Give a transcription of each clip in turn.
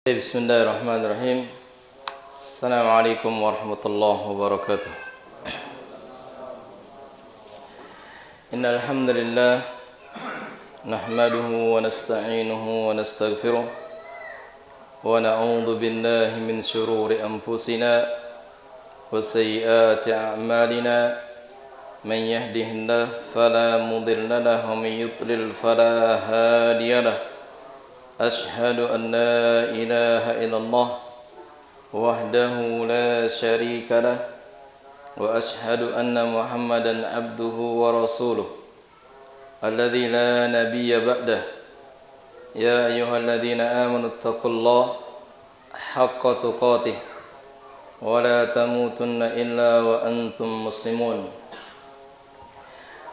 Bismillahirrahmanirrahim. Assalamualaikum warahmatullahi wabarakatuh. Innal hamdalillah nahmaduhu wa nasta'inuhu wa nastaghfiruh wa na'udzu billahi min shururi anfusina wa sayyiati a'malina. Man yahdihillahu fala mudilla lahu wa man yudlil fala hadiya lahu. أشهد أن لا إله إلا الله وحده لا شريك له وأشهد أن محمدا عبده ورسوله الذي لا نبي بعده. يا أيها الذين آمنوا اتقوا الله حق تقاته ولا تموتن إلا وأنتم مسلمون.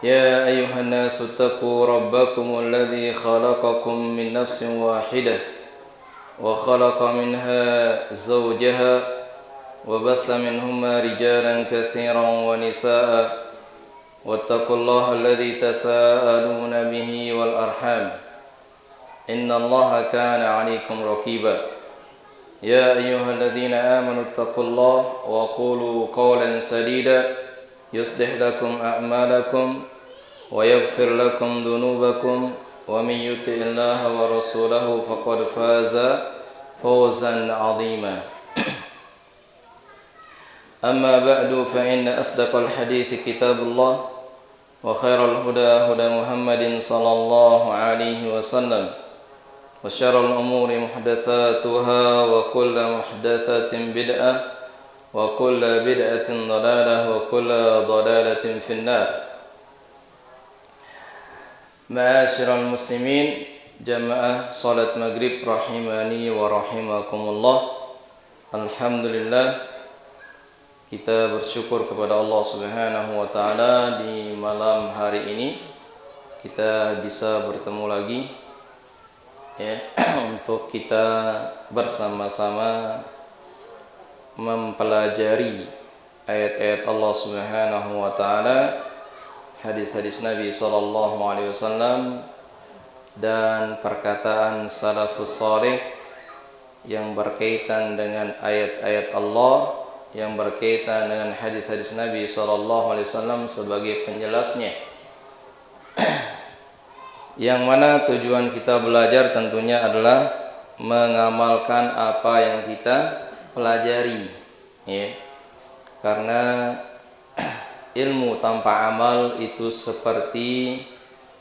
يا أيها الناس اتقوا ربكم الذي خلقكم من نفس واحدة وخلق منها زوجها وبث منهما رجالا كثيرا ونساء واتقوا الله الذي تساءلون به والأرحام إن الله كان عليكم رقيبا. يا أيها الذين آمنوا اتقوا الله وقولوا قولا سديدا يصلح لكم أعمالكم ويغفر لكم ذنوبكم ومن يطع الله ورسوله فقد فاز فوزا عظيما. أما بعد فإن أصدق الحديث كتاب الله وخير الهدى هدى محمد صلى الله عليه وسلم وشر الأمور محدثاتها وكل محدثة بدعة وكل بدعة ضلالة وكل ضلالة في النار. Ma'asyiral muslimin, jamaah salat maghrib rahimani wa rahimakumullah. Alhamdulillah, kita bersyukur kepada Allah Subhanahu wa taala di malam hari ini kita bisa bertemu lagi ya untuk kita bersama-sama mempelajari ayat-ayat Allah Subhanahu wa taala, hadis-hadis Nabi sallallahu alaihi wasallam dan perkataan salafus saleh yang berkaitan dengan ayat-ayat Allah, yang berkaitan dengan hadis-hadis Nabi sallallahu alaihi wasallam sebagai penjelasnya. Yang mana tujuan kita belajar tentunya adalah mengamalkan apa yang kita pelajari ya. Karena ilmu tanpa amal itu seperti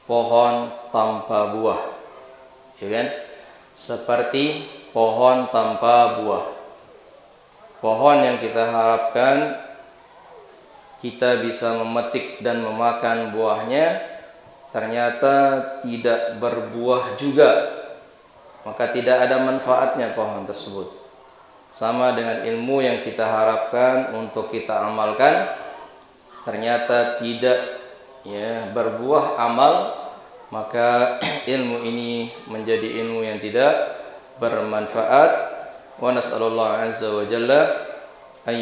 pohon tanpa buah, ya kan? Seperti pohon tanpa buah. Pohon yang kita harapkan kita bisa memetik dan memakan buahnya, ternyata tidak berbuah juga, maka tidak ada manfaatnya pohon tersebut. Sama dengan ilmu yang kita harapkan untuk kita amalkan, ternyata tidak ya berbuah amal, maka ilmu ini menjadi ilmu yang tidak bermanfaat. Wa nas'alullah azza wa jalla an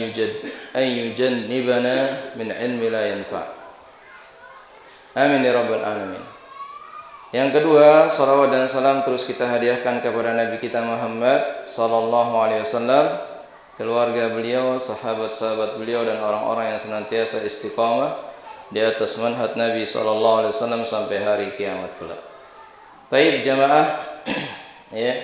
yujannibana min ilmi la yanfa'. Amin ya rabbal alamin. Yang kedua, salawat dan salam terus kita hadiahkan kepada Nabi kita Muhammad sallallahu alaihi wasallam, keluarga beliau, sahabat-sahabat beliau dan orang-orang yang senantiasa istiqamah di atas manhaj Nabi sallallahu alaihi wasallam sampai hari kiamat kelak. Baik jamaah, ya.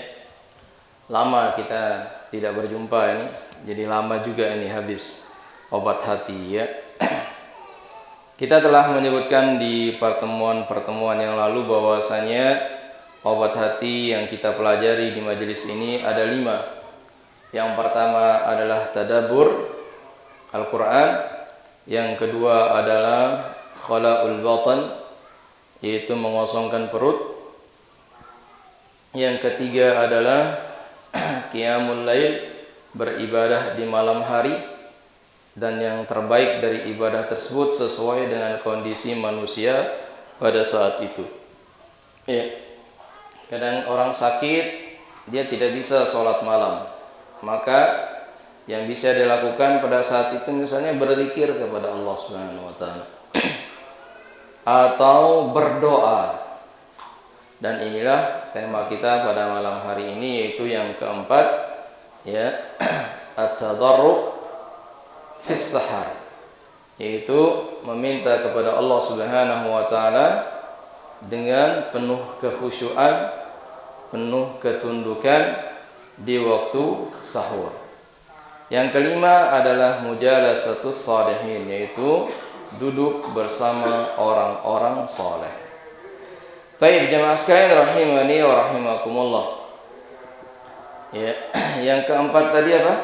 Lama kita tidak berjumpa ini. Jadi lama juga ini habis obat hati ya. Kita telah menyebutkan di pertemuan-pertemuan yang lalu bahwasanya obat hati yang kita pelajari di majelis ini ada 5. Yang pertama adalah tadabbur Al-Quran. Yang kedua adalah khala'ul batan, yaitu mengosongkan perut. Yang ketiga adalah qiyamul lail, beribadah di malam hari. Dan yang terbaik dari ibadah tersebut sesuai dengan kondisi manusia pada saat itu ya. Kadang orang sakit, dia tidak bisa sholat malam, maka yang bisa dilakukan pada saat itu misalnya berzikir kepada Allah Subhanahu wa taala atau berdoa Dan inilah tema kita pada malam hari ini, yaitu yang keempat, ya, at-tadarru fis sahar, yaitu meminta kepada Allah Subhanahu wa taala dengan penuh kekhusyuan, penuh ketundukan di waktu sahur. Yang kelima adalah mujalasatus shalihin, yaitu duduk bersama orang-orang saleh. Baik, jemaah sekalian rahimani wa rahimakumullah. Ya, yang keempat tadi apa?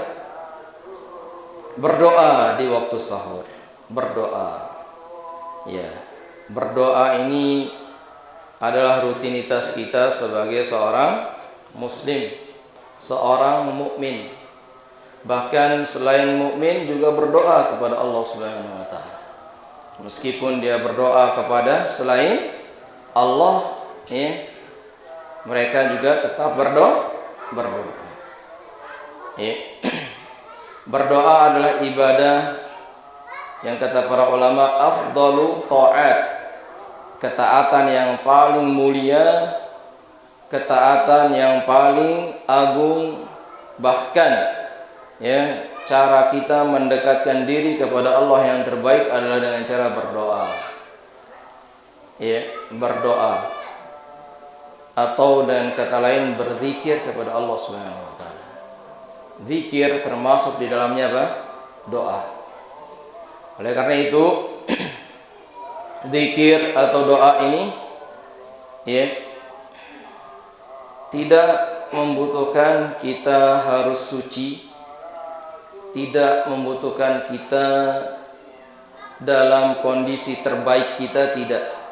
Berdoa di waktu sahur. Berdoa. Ya, berdoa ini adalah rutinitas kita sebagai seorang muslim, seorang mukmin. Bahkan selain mukmin juga berdoa kepada Allah Subhanahu wa taala. Meskipun dia berdoa kepada selain Allah, ya, mereka juga tetap berdoa. Ya. Berdoa adalah ibadah yang kata para ulama afdalu ta'at, ketaatan yang paling mulia, ketaatan yang paling agung. Bahkan ya, cara kita mendekatkan diri kepada Allah yang terbaik adalah dengan cara berdoa. Ya, berdoa, atau dengan kata lain berzikir kepada Allah Subhanahu wa taala. Zikir termasuk di dalamnya apa? Doa. Oleh karena itu, zikir atau doa ini ya, tidak membutuhkan kita harus suci, tidak membutuhkan kita dalam kondisi terbaik kita, tidak.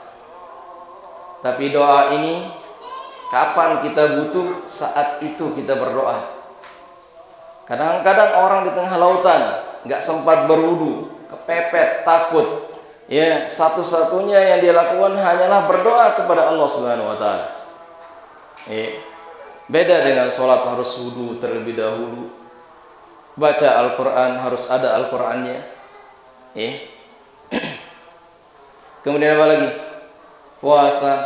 Tapi doa ini kapan kita butuh, saat itu kita berdoa. Kadang-kadang orang di tengah lautan nggak sempat berwudu, kepepet, takut. Ya, satu-satunya yang dia lakukan hanyalah berdoa kepada Allah Subhanahu wa taala. Beda dengan sholat harus wudu terlebih dahulu. Baca Al-Quran harus ada Al-Qurannya. Kemudian apa lagi? Puasa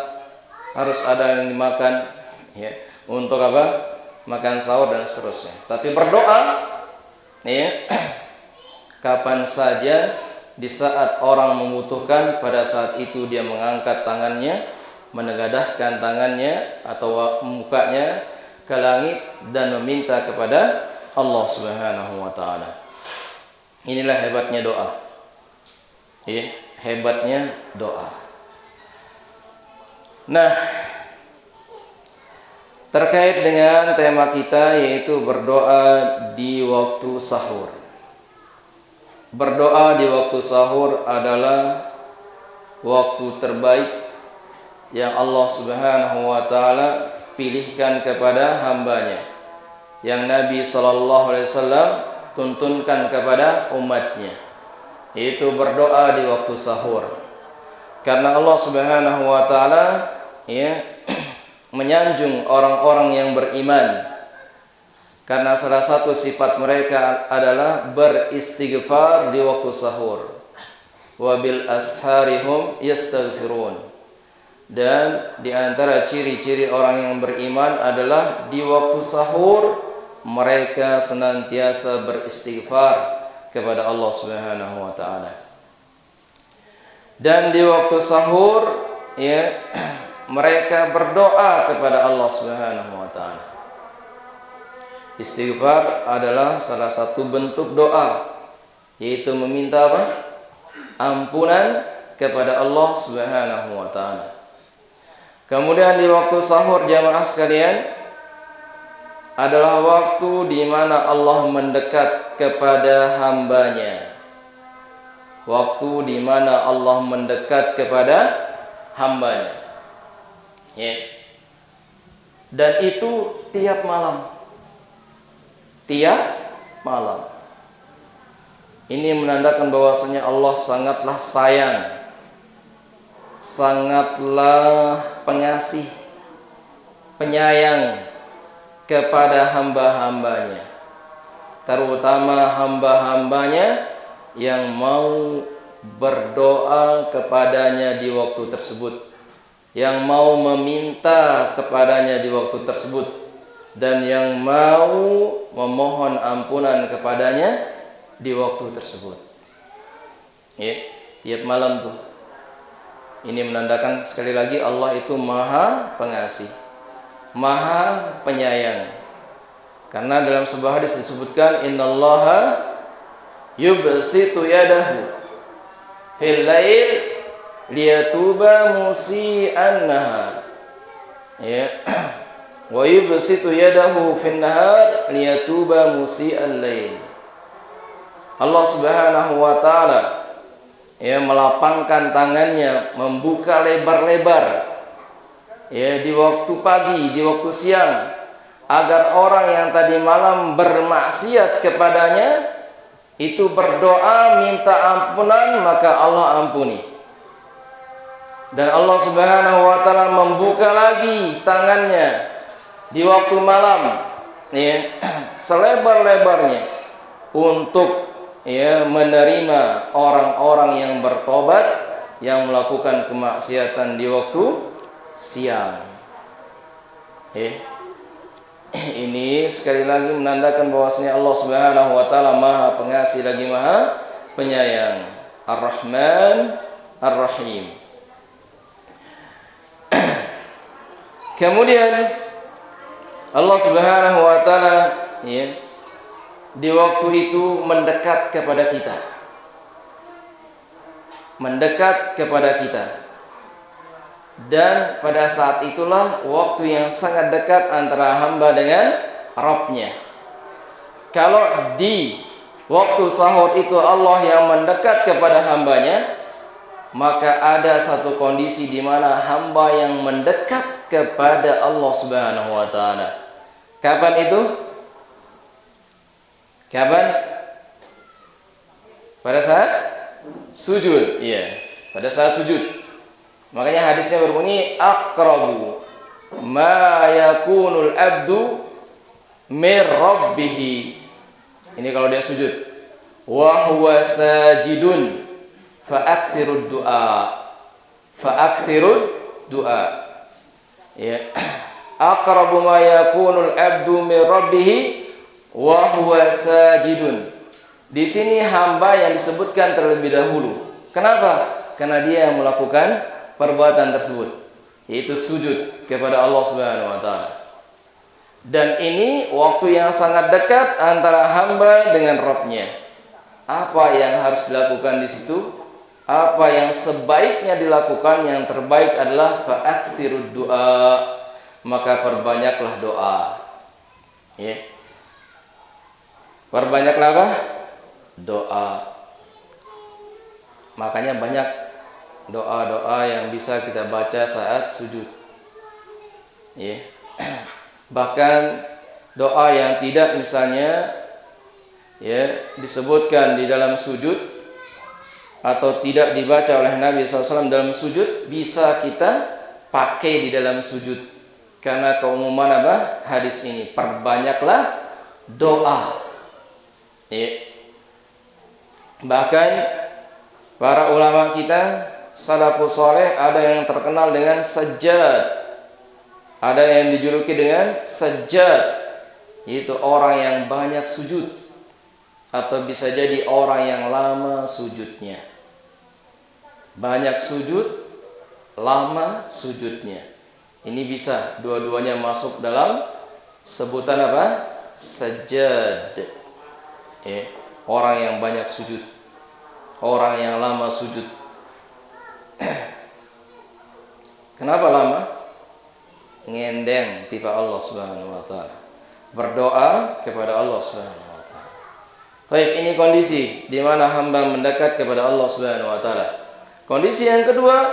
harus ada yang dimakan. Ya. Untuk apa? Makan sahur dan seterusnya. Tapi berdoa, ya, kapan saja, di saat orang membutuhkan, pada saat itu dia mengangkat tangannya, menegadahkan tangannya atau mukanya ke langit dan meminta kepada Allah Subhanahu wa taala. Inilah hebatnya doa. Ya, hebatnya doa. Nah, terkait dengan tema kita, yaitu berdoa di waktu sahur. Berdoa di waktu sahur adalah waktu terbaik yang Allah Subhanahu wa taala pilihkan kepada hambanya, yang Nabi sallallahu alaihi wasallam tuntunkan kepada umatnya, yaitu berdoa di waktu sahur. Karena Allah Subhanahu wa taala ya menyanjung orang-orang yang beriman, karena salah satu sifat mereka adalah beristighfar di waktu sahur. Wa bil asharihum yastaghfirun. Dan di antara ciri-ciri orang yang beriman adalah di waktu sahur mereka senantiasa beristighfar kepada Allah Subhanahu wa taala. Dan di waktu sahur ya mereka berdoa kepada Allah Subhanahu wa taala. Istighfar adalah salah satu bentuk doa, yaitu meminta apa? Ampunan kepada Allah Subhanahu wa taala. Kemudian di waktu sahur, jamaah sekalian, adalah waktu di mana Allah mendekat kepada hambanya. Waktu di mana Allah mendekat kepada hambanya. Ya. Dan itu tiap malam. Tiap malam. Ini menandakan bahwasanya Allah sangatlah sayang, sangatlah pengasih, penyayang kepada hamba-hambanya, terutama hamba-hambanya yang mau berdoa kepadanya di waktu tersebut. yang mau meminta kepadanya di waktu tersebut, dan yang mau memohon ampunan kepadanya di waktu tersebut. Ya, tiap malam tuh. Ini menandakan sekali lagi Allah itu Maha Pengasih, Maha Penyayang. Karena dalam sebuah hadis disebutkan innallaha yubsitu yadahu fil lail liyatuba musii'an nahar. Ya. Wa yubsitu yadahu fin nahar liyatuba musii'al lail. Allah Subhanahu wa taala ya melapangkan tangannya, membuka lebar-lebar ya di waktu pagi, di waktu siang, agar orang yang tadi malam bermaksiat kepadanya itu berdoa minta ampunan, maka Allah ampuni. Dan Allah Subhanahu wa taala membuka lagi tangannya di waktu malam ya selebar-lebarnya untuk ya menerima orang-orang yang bertobat yang melakukan kemaksiatan di waktu siang. Ini sekali lagi menandakan bahwasanya Allah Subhanahu wa taala Maha Pengasih lagi Maha Penyayang, Ar-Rahman Ar-Rahim. Kemudian Allah Subhanahu wa taala ya di waktu itu mendekat kepada kita. Mendekat kepada kita. Dan pada saat itulah waktu yang sangat dekat antara hamba dengan Rabb-Nya. Kalau di waktu sahur itu Allah yang mendekat kepada hambanya, maka ada satu kondisi di mana hamba yang mendekat kepada Allah Subhanahu wa taala. Kapan itu? Kapan? Pada saat sujud. Iya, pada saat sujud. Makanya hadisnya berbunyi aqrabu ma yakunul abdu mir rabbih. Ini kalau dia sujud. Wa huwa sajidun fa aktsirud du'a. Fa aktsirud du'a. Ya. Aqrabu ma yakunul abdu mir rabbih wa huwa sajidun. Di sini hamba yang disebutkan terlebih dahulu. Kenapa? Karena dia yang melakukan perbuatan tersebut, yaitu sujud kepada Allah Subhanahu wa taala. Dan ini waktu yang sangat dekat antara hamba dengan Rabb-Nya. Apa yang harus dilakukan di situ? Apa yang sebaiknya dilakukan? Yang terbaik adalah fa'aktsirud du'a. Maka perbanyaklah doa. Ya. Perbanyaklah apa? Doa. Makanya banyak doa-doa yang bisa kita baca saat sujud. Ya. Bahkan doa yang tidak misalnya ya disebutkan di dalam sujud atau tidak dibaca oleh Nabi SAW dalam sujud bisa kita pakai di dalam sujud. Karena keumuman apa? Hadis ini. Perbanyaklah doa. Ya. Bahkan para ulama kita salafus saleh ada yang terkenal dengan sajjad, ada yang dijuluki dengan sajjad, yaitu orang yang banyak sujud, atau bisa jadi orang yang lama sujudnya. Banyak sujud, lama sujudnya. Ini bisa dua-duanya masuk dalam sebutan apa? Sajjad. Orang yang banyak sujud, orang yang lama sujud. Kenapa lama? Ngendeng tipe Allah Subhanahu wa taala. Berdoa kepada Allah Subhanahu wa taala. Baik, ini kondisi di mana hamba mendekat kepada Allah Subhanahu wa taala. Kondisi yang kedua,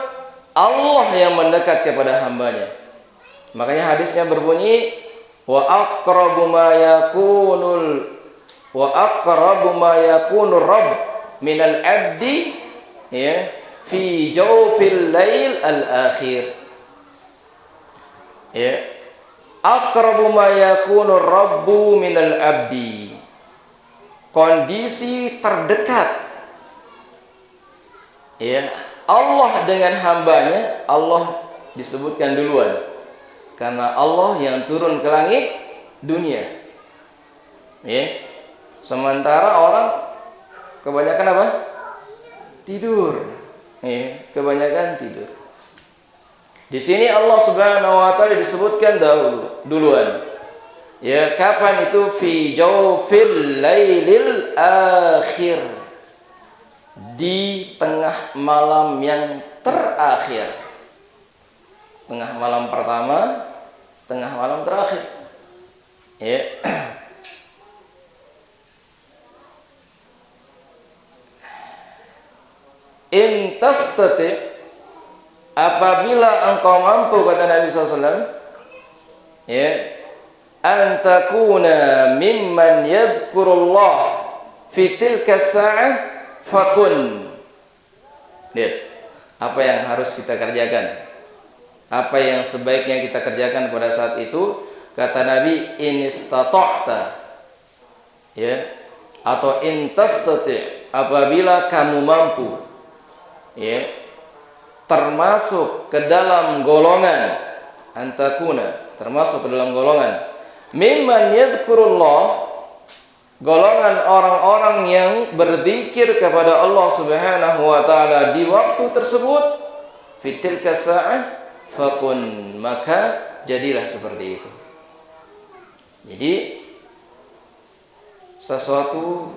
Allah yang mendekat kepada hambanya. Makanya hadisnya berbunyi wa aqrabu ma yakunur rabb minal abdi ya fi jawfil lail al-akhir. Ya. Aqrabu ma yakunur rabbu minal abdi. Kondisi terdekat ya Allah dengan hambanya, Allah disebutkan duluan. Karena Allah yang turun ke langit dunia. Ya. Sementara orang kebanyakan apa? Tidur. Ya, kebanyakan tidur. Di sini Allah Subhanahu wa taala disebutkan duluan. Ya, kapan itu? Fi jawfil lailil akhir. Di tengah malam yang terakhir. Tengah malam pertama, tengah malam terakhir. Ya. In tastati, apabila engkau mampu, kata Nabi SAW, ya, an takuna mimman yadhkurullah fi tilka sa'ah fakun. Lihat apa yang harus kita kerjakan, apa yang sebaiknya kita kerjakan pada saat itu. Kata Nabi, in istata'ta, ya, atau in tastati, apabila kamu mampu, ya, termasuk ke dalam golongan antakuna, termasuk ke dalam golongan mimman yadhkurullah, golongan orang-orang yang berzikir kepada Allah Subhanahu wa taala di waktu tersebut, fitilka sa'ah fakun, maka jadilah seperti itu. Jadi sesuatu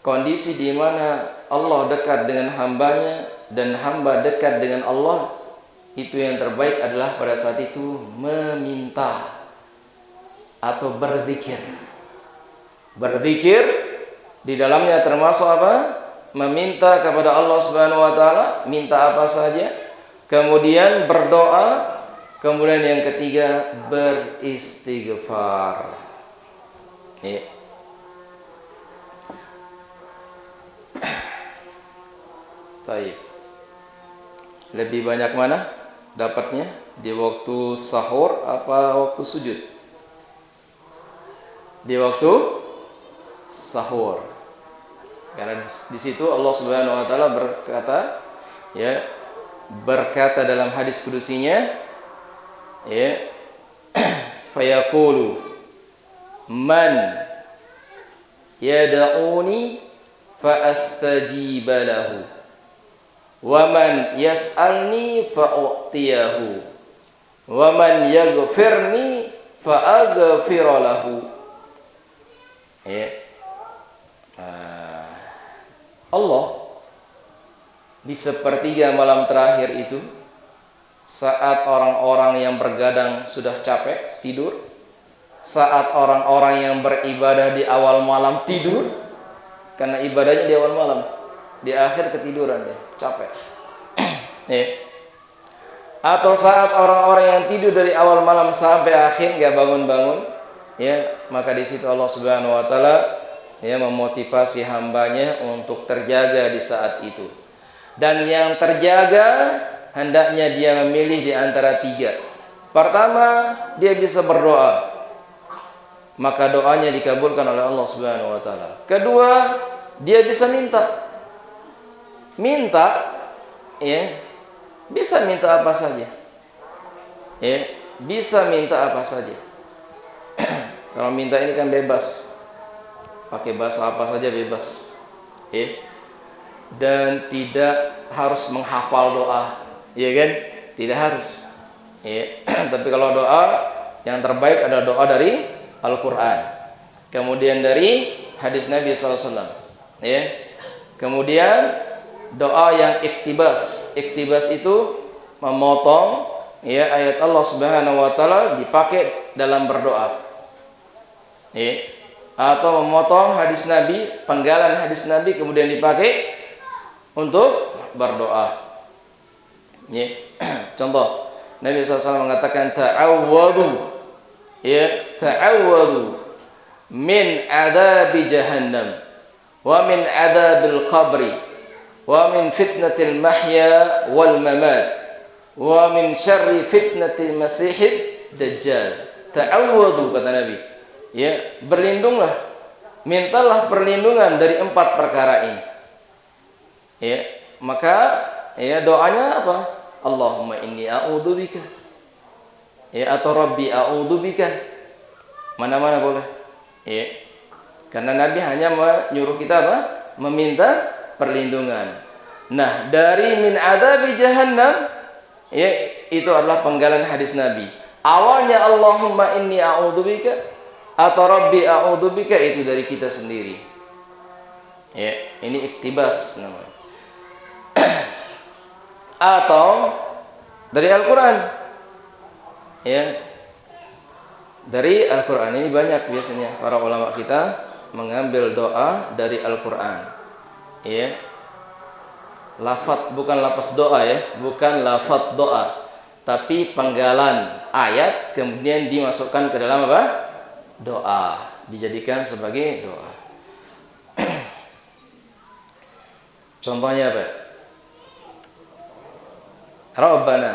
kondisi di mana Allah dekat dengan hambanya dan hamba dekat dengan Allah, itu yang terbaik adalah pada saat itu meminta atau berzikir. Berzikir di dalamnya termasuk apa? Meminta kepada Allah Subhanahu wa taala, minta apa saja. Kemudian berdoa, kemudian yang ketiga beristighfar. Ya. Baik. Lebih banyak mana dapatnya? Di waktu sahur apa waktu sujud? Di waktu sahur. Karena di situ Allah Subhanahu wa taala berkata, ya, berkata dalam hadis kudusinya, ya, fayaqulu man yad'uni fa astajiba lahu wa man yas'alni fa u'tiyahu wa man yaghfirni fa aghfir lahu. Ya. Allah di sepertiga malam terakhir itu, saat orang-orang yang bergadang sudah capek tidur, saat orang-orang yang beribadah di awal malam tidur, karena ibadahnya di awal malam, di akhir ketiduran ya, capek. Ya. Atau saat orang-orang yang tidur dari awal malam sampai akhir gak bangun-bangun, ya, maka di situ Allah Subhanahu wa taala, ya, memotivasi hambanya untuk terjaga di saat itu. Dan yang terjaga hendaknya dia memilih di antara tiga. Pertama, dia bisa berdoa, maka doanya dikabulkan oleh Allah Subhanahu wa taala. Kedua, dia bisa minta, ya, bisa minta apa saja, ya, bisa minta apa saja. Kalau minta ini kan bebas, pakai bahasa apa saja bebas, ya, dan tidak harus menghafal doa, ya kan? Tidak harus, ya. Tapi kalau doa yang terbaik adalah doa dari Al-Quran, kemudian dari hadis Nabi SAW, ya. Kemudian doa yang iktibas. Iktibas itu memotong, ya, ayat Allah Subhanahu wa taala dipakai dalam berdoa, ya. Atau memotong hadis Nabi, penggalan hadis Nabi kemudian dipakai untuk berdoa, ya. Contoh, Nabi SAW mengatakan ta'awwadu, ya, ta'awwadu min adabi jahannam wa min adabil qabri wa min fitnatil mahya wal mamat wa min syarri fitnatil masihid dajjal. Ta'awwadu, kata Nabi, ya, berlindunglah, mintalah perlindungan dari 4 perkara ini, ya. Maka, ya, doanya apa? Allahumma inni a'udzubika. Ya, atau Rabbi a'udzubika. Mana-mana boleh. Ya. Karena Nabi hanya menyuruh kita apa? Meminta perlindungan. Nah, dari min adzabi jahannam, ya, itu adalah penggalan hadis Nabi. Awalnya Allahumma inni a'udzubika atau Rabbi a'udzubika itu dari kita sendiri. Ya, ini iktibas namanya. Atau dari Al-Qur'an. Ya. Dari Al-Qur'an ini banyak biasanya para ulama kita mengambil doa dari Al-Qur'an. Ya. Lafaz bukan lafaz doa ya, bukan lafaz doa, tapi penggalan ayat kemudian dimasukkan ke dalam apa? Doa, dijadikan sebagai doa. Contohnya apa? Rabbana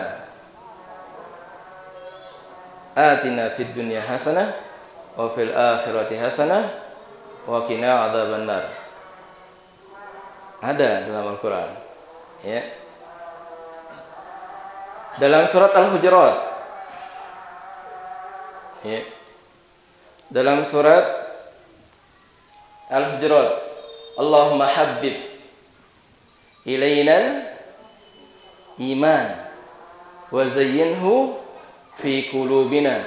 atina fid dunya hasanah wa fil akhirati hasanah wa qina adzabannar. Ada dalam Al-Qur'an. Ya. Dalam surat Al-Hujurat. Ya. Dalam surat Al-Hujurat, Allahumma habbib ilainal iman wa zayyinhu fi qulubina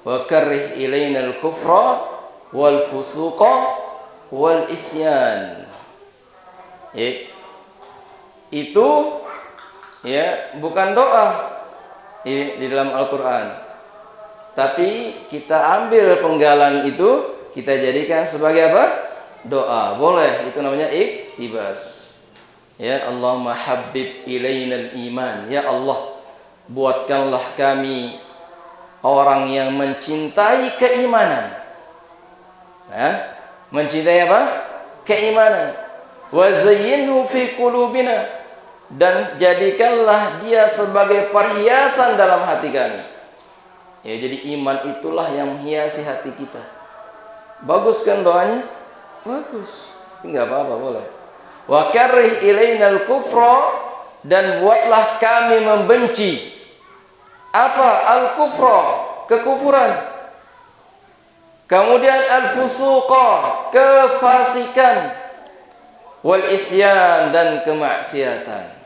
wa karrih ilainal kufra wal fusuqa wal isyan. Ya. Itu ya bukan doa di dalam Al-Qur'an. Tapi kita ambil penggalan itu, kita jadikan sebagai apa? Doa. Boleh, itu namanya iktibas. Ya, Allahumma habbib ilainal iman. Ya Allah, buatkanlah kami orang yang mencintai keimanan. Ya, mencintai apa? Keimanan. Wa zayyinhu fi qulubina, dan jadikanlah dia sebagai perhiasan dalam hati kami. Ya, jadi iman itulah yang menghiasi hati kita. Bagus kan doanya? Bagus. Enggak apa-apa, boleh. Wa karrih ilainal kufra, dan buatlah kami membenci apa? Al-kufra, kekufuran. Kemudian al-fusuqa, kefasikan. Wal isyan, dan kemaksiatan.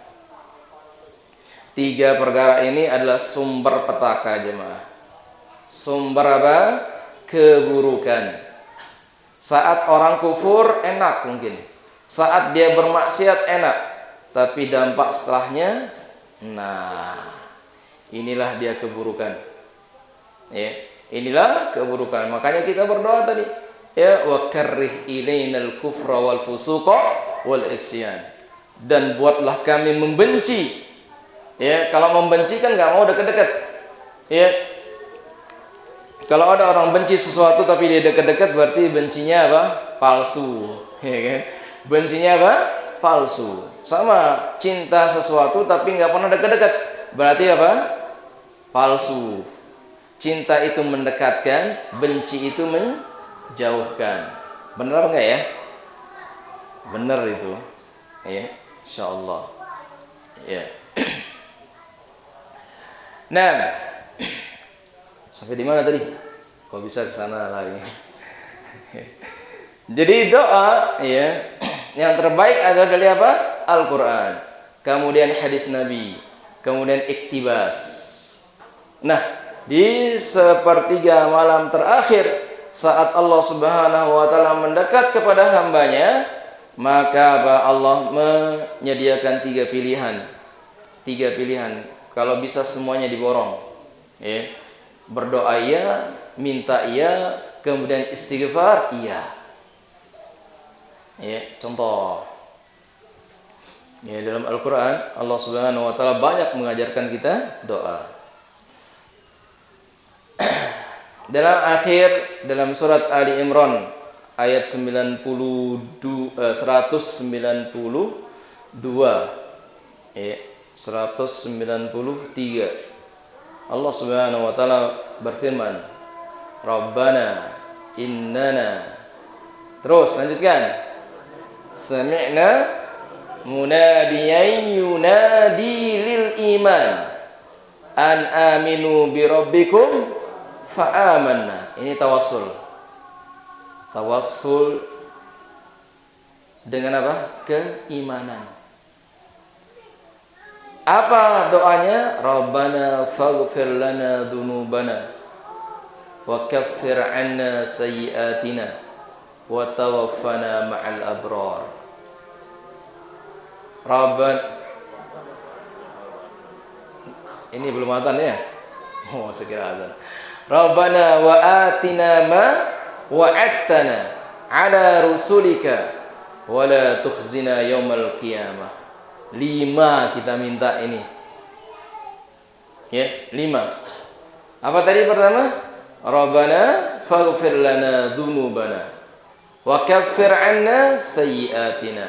3 perkara ini adalah sumber petaka jemaah. Sumber apa? Keburukan. Saat orang kufur enak mungkin. Saat dia bermaksiat enak. Tapi dampak setelahnya, nah, inilah dia keburukan. Ya, inilah keburukan. Makanya kita berdoa tadi. Ya, wa karrih ilainal kufra wal fusuqa wal isyan. Dan buatlah kami membenci. Ya, kalau membenci kan nggak mau deket-deket. Ya, kalau ada orang benci sesuatu tapi dia deket-deket, berarti bencinya apa? Palsu. Ya kan? Bencinya apa? Palsu. Sama cinta sesuatu tapi nggak pernah deket-deket, berarti apa? Palsu. Cinta itu mendekatkan, benci itu menjauhkan. Benar nggak ya? Benar itu. Ya, insyaallah. Ya. Nah, sampai di mana tadi? Kok bisa ke sana lari? Jadi doa, ya, yang terbaik adalah dari apa? Al-Qur'an. Kemudian hadis Nabi, kemudian iktibas. Nah, di sepertiga malam terakhir saat Allah Subhanahu wa taala mendekat kepada hambanya, maka Allah menyediakan 3 pilihan. 3 pilihan. Kalau bisa semuanya diborong. Ya. Berdoa iya, minta iya, kemudian istighfar iya. Ya, contoh. Ya, dalam Al-Qur'an Allah Subhanahu wa taala banyak mengajarkan kita doa. Dalam surat Ali Imran ayat 192, ya, 193, Allah Subhanahu wa taala berfirman, Rabbana innana, terus lanjutkan, sami'na munadiyan yunadi lil iman an aminu bi rabbikum fa amanna. Ini tawassul. Tawassul dengan apa? Keimanan. Apa doanya? Rabbana faghfir lana dzunubana wa kaffir 'anna sayyi'atina wa tawaffana ma'al abrar. Rabbana, ini belum adzan ya? Oh, sekira adzan. Rabbana wa atina ma wa'adtana 'ala rusulika wa la tukhzina yaumal qiyamah. 5 kita minta ini. Ya, 5. Apa tadi pertama? Rabbana faghfir lana dzunubana wa kaffir 'anna sayyi'atina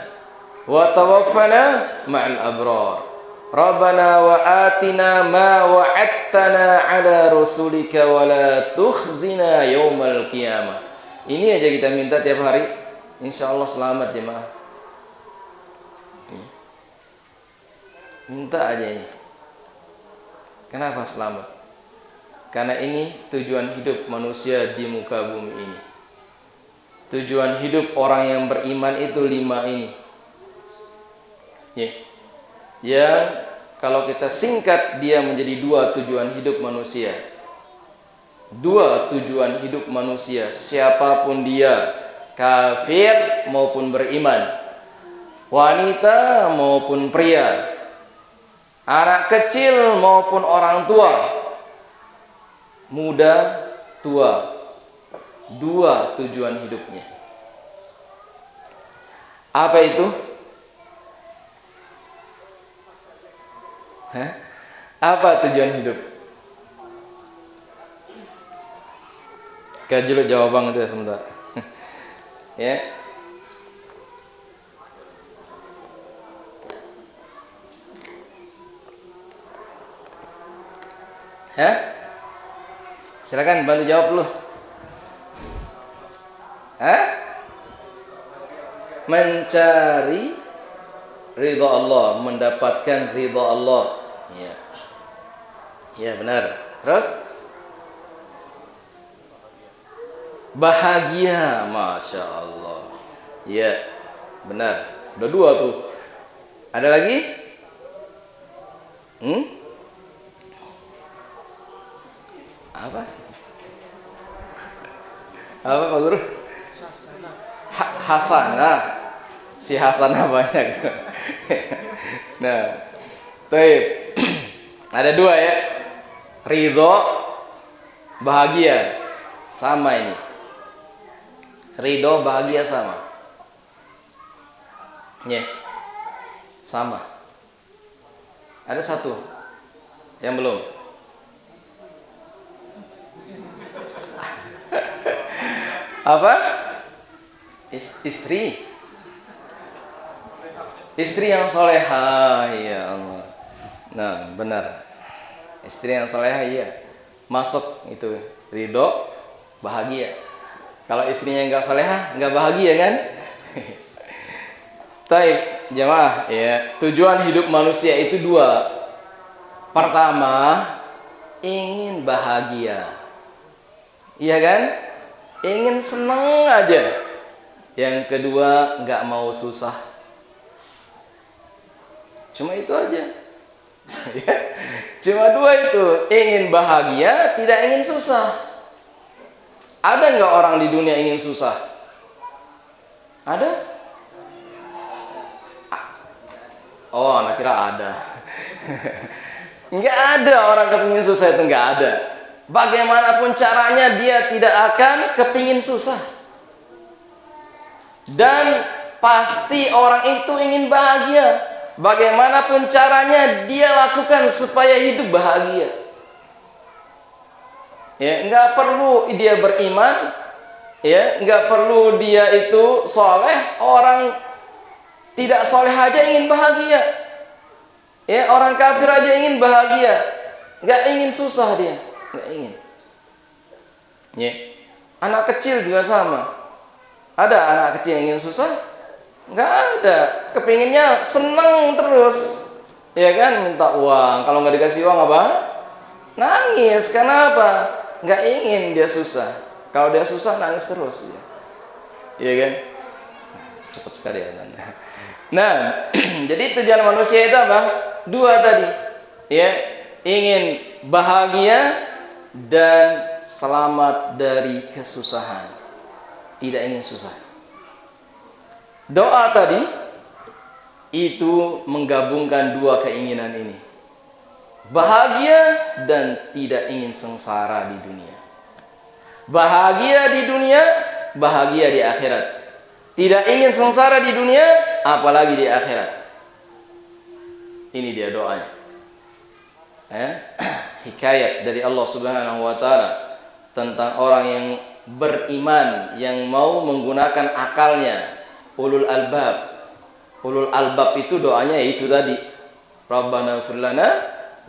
wa tawaffana ma'al abrar. Rabbana wa atina ma wa'adtana 'ala rusulika wa la tukhzina yaumal qiyamah. Ini aja kita minta tiap hari, insyaallah selamat jemaah. Minta aja ini. Kenapa selamat? Karena ini tujuan hidup manusia di muka bumi ini. Tujuan hidup orang yang beriman itu 5 ini. Ya. Yang kalau kita singkat dia menjadi 2 tujuan hidup manusia. 2 tujuan hidup manusia, siapapun dia, kafir maupun beriman, wanita maupun pria, anak kecil maupun orang tua, muda, tua. 2 tujuan hidupnya. Apa itu? Apa tujuan hidup? Kayak dulu jawaban itu ya sebentar. Ya. Silakan bantu jawab dulu. Mencari ridha Allah, mendapatkan ridha Allah. Ya. Ya, benar. Terus bahagia, Masya Allah. Ya, benar. Udah 2 tuh. Ada lagi? Apa? Apa Pak Guru? Hasanah. Si hasanah banyak. Nah, baik. Ada 2 ya. Ridho, bahagia. Sama ini. Ridho, bahagia sama. Ya. Sama. Ada 1 yang belum. Apa? Istri. Istri yang solehah, ya Allah. Nah, benar. Istri yang solehah, iya. Masuk itu ridho, bahagia. Kalau istrinya enggak solehah, enggak bahagia kan? Baik, jemaah, ya. Tujuan hidup manusia itu 2. Pertama, ingin bahagia. Iya kan? Ingin senang aja. Yang kedua, enggak mau susah. Cuma itu aja. Ya. Cuma 2 itu, ingin bahagia, tidak ingin susah. Ada enggak orang di dunia ingin susah? Ada? Oh, anak kira ada. Enggak ada orang kepingin susah, itu enggak ada. Bagaimanapun caranya dia tidak akan kepingin susah. Dan pasti orang itu ingin bahagia. Bagaimanapun caranya dia lakukan supaya hidup bahagia. Ya, enggak perlu dia beriman, ya, enggak perlu dia itu soleh. Orang tidak soleh aja ingin bahagia. Ya, orang kafir aja ingin bahagia. Enggak ingin susah dia, enggak ingin. Ya. Anak kecil juga sama. Ada anak kecil yang ingin susah? Nggak ada. Kepinginnya senang terus. Ya kan, minta uang. Kalau nggak dikasih uang apa? Nangis. Karena apa? Nggak ingin dia susah. Kalau dia susah nangis terus. Iya kan? Cepat sekali ya. Nah, jadi tujuan manusia itu apa? Dua tadi. Ya, ingin bahagia dan selamat dari kesusahan. Tidak ingin susah. Doa tadi itu menggabungkan dua keinginan ini. Bahagia dan tidak ingin sengsara di dunia. Bahagia di dunia, bahagia di akhirat. Tidak ingin sengsara di dunia, apalagi di akhirat. Ini dia doanya. Hikayat dari Allah Subhanahu wa taala tentang orang yang beriman, yang mau menggunakan akalnya. Ulul albab. Ulul albab itu doanya itu tadi. Rabbana ighfir lana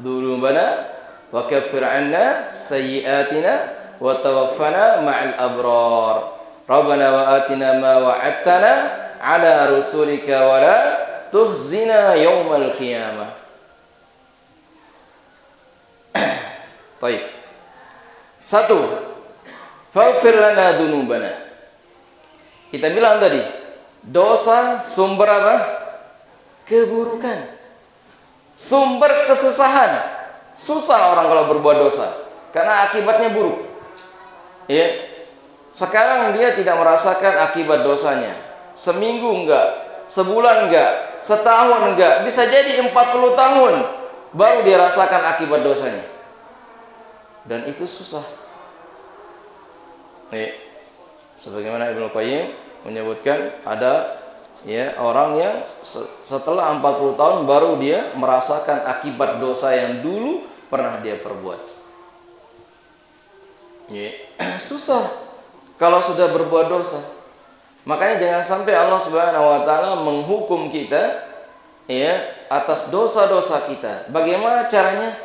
dzunubana wa kaffir 'anna sayyi'atina wa tawaffana ma'al abrar. Rabbana wa atina ma wa'adtana 'ala rusulika wa la tuhzina yaumal qiyamah. Baik. 1. Faghfir lana dzunubana. Kita bilang tadi, dosa sumber apa? Keburukan. Sumber kesusahan. Susah orang kalau berbuat dosa karena akibatnya buruk. Ya. Sekarang dia tidak merasakan akibat dosanya. Seminggu enggak, sebulan enggak, setahun enggak, bisa jadi 40 tahun baru dia rasakan akibat dosanya. Dan itu susah. Sebagaimana Ibnu Qayyim menyebutkan ada orang yang setelah 40 tahun baru dia merasakan akibat dosa yang dulu pernah dia perbuat. Susah kalau sudah berbuat dosa. Makanya jangan sampai Allah Subhanahu wa taala menghukum kita atas dosa-dosa kita. Bagaimana caranya?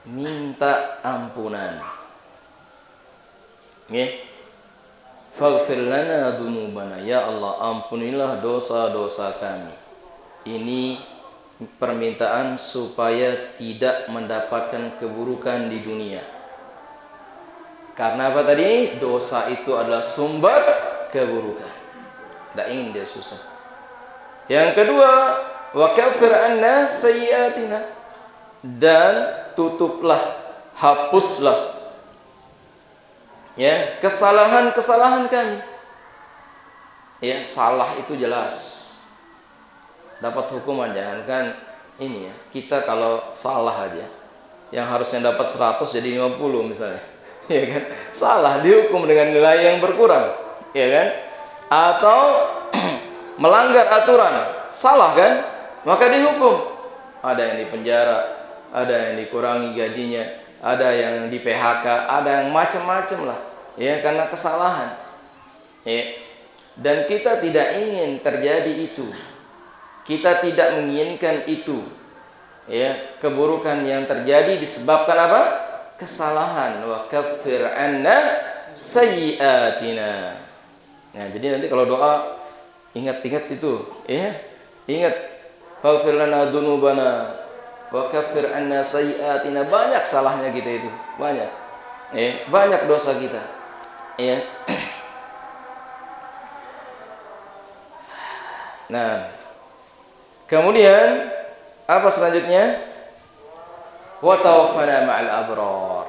Minta ampunan. Faghfir lana dzunubana, ya Allah ampunilah dosa-dosa kami. Ini permintaan supaya tidak mendapatkan keburukan di dunia. Karena apa tadi? Dosa itu adalah sumber keburukan. Tidak ingin dia susah. Yang kedua, wa kaffir 'anna sayyi'atina, dan tutuplah, hapuslah kesalahan-kesalahan kami. Salah itu jelas dapat hukuman. Jangankan ini kita kalau salah aja yang harusnya dapat 100 jadi 50 misalnya. Kan? Salah dihukum dengan nilai yang berkurang, kan? Atau melanggar aturan, salah kan? Maka dihukum. Ada yang dipenjara, ada yang dikurangi gajinya, ada yang di PHK, ada yang macam-macam lah, karena kesalahan. Dan kita tidak ingin terjadi itu. Kita tidak menginginkan itu. Keburukan yang terjadi disebabkan apa? Kesalahan. Wa kaffir 'anna sayyi'atina. Nah, jadi nanti kalau doa ingat-ingat itu, ingat faghfir lana dzunubana wa kaffir 'anna sayyi'atina. Banyak salahnya kita itu, banyak. Banyak dosa kita. Nah, kemudian apa selanjutnya? Wa tawaffana ma'al abrar,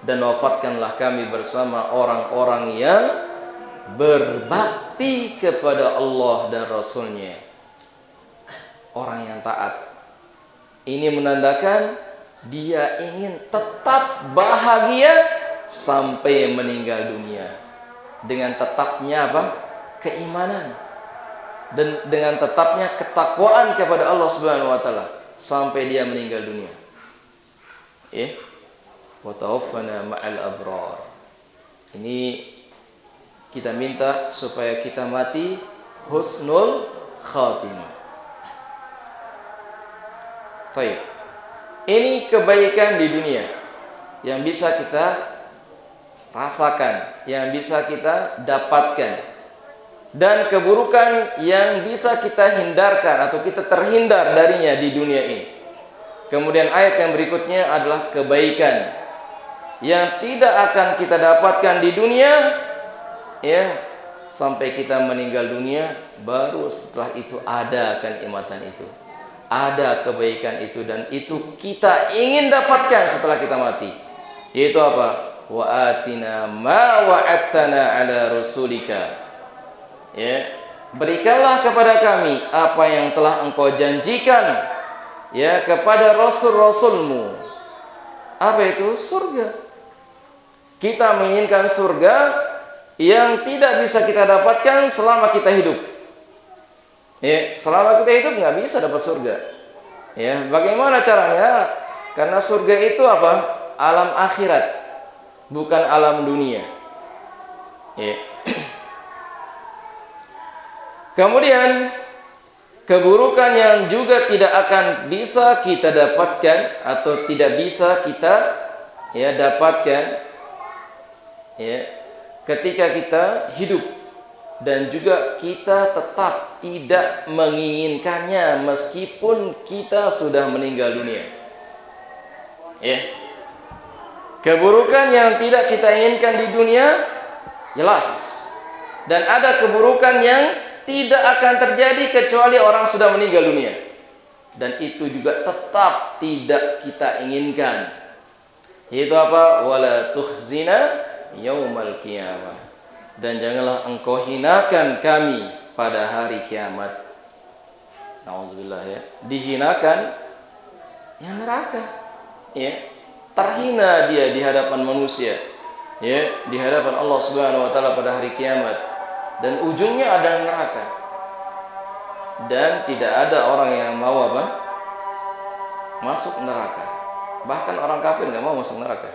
dan wafatkanlah kami bersama orang-orang yang berbakti kepada Allah dan Rasulnya. Orang yang taat. Ini menandakan dia ingin tetap bahagia sampai meninggal dunia. Dengan tetapnya apa? Keimanan. Dan dengan tetapnya ketakwaan kepada Allah Subhanahu wa taala sampai dia meninggal dunia. Wa tawaffana ma'al abrar. Ini kita minta supaya kita mati husnul khatimah. Baik. Ini kebaikan di dunia yang bisa kita rasakan, yang bisa kita dapatkan. dan keburukan yang bisa kita hindarkan atau kita terhindar darinya di dunia ini. Kemudian ayat yang berikutnya adalah kebaikan yang tidak akan kita dapatkan di dunia, ya, sampai kita meninggal dunia, baru setelah itu ada kenikmatan itu, ada kebaikan itu, dan itu kita ingin dapatkan setelah kita mati. Yaitu apa? Wa atina ma wa'adtana ala rasulika. Ya, berikanlah kepada kami apa yang telah engkau janjikan, ya, kepada rasul-rasulmu. Apa itu? Surga. Kita menginginkan surga yang tidak bisa kita dapatkan selama kita hidup. Ya, selama kita hidup nggak bisa dapat surga. Ya, bagaimana caranya? Karena surga itu apa? Alam akhirat, bukan alam dunia. Ya. Kemudian keburukan yang juga tidak akan bisa kita dapatkan atau tidak bisa kita, ya, dapatkan, ya, ketika kita hidup, dan juga kita tetap tidak menginginkannya meskipun kita sudah meninggal dunia. Ya. Keburukan yang tidak kita inginkan di dunia jelas, dan ada keburukan yang tidak akan terjadi kecuali orang sudah meninggal dunia, dan itu juga tetap tidak kita inginkan. Yaitu apa? Wala tukhzina yaumal qiyamah, dan janganlah engkau hinakan kami pada hari kiamat. Nauzubillah, ya. Dihinakan yang neraka, ya. Terhina dia di hadapan manusia, ya, di hadapan Allah Subhanahu wa taala pada hari kiamat, dan ujungnya ada neraka. Dan tidak ada orang yang mau apa? Masuk neraka. Bahkan orang kafir nggak mau masuk neraka.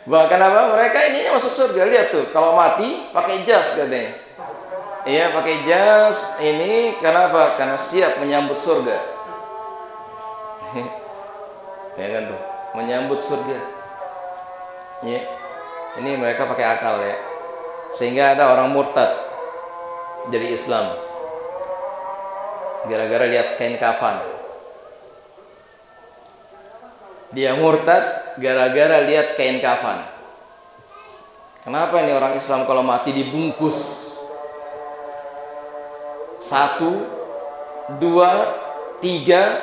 Bahkan apa? Mereka ininya masuk surga. Lihat tuh, kalau mati pakai jas katanya. Iya, pakai jas ini kenapa? Karena siap menyambut surga. Ya kan tuh, menyambut surga. Ya. Ini mereka pakai akal, ya. Sehingga ada orang murtad dari Islam gara-gara lihat kain kafan. Dia murtad gara-gara lihat kain kafan. Kenapa ini orang Islam kalau mati dibungkus 1, 2, 3,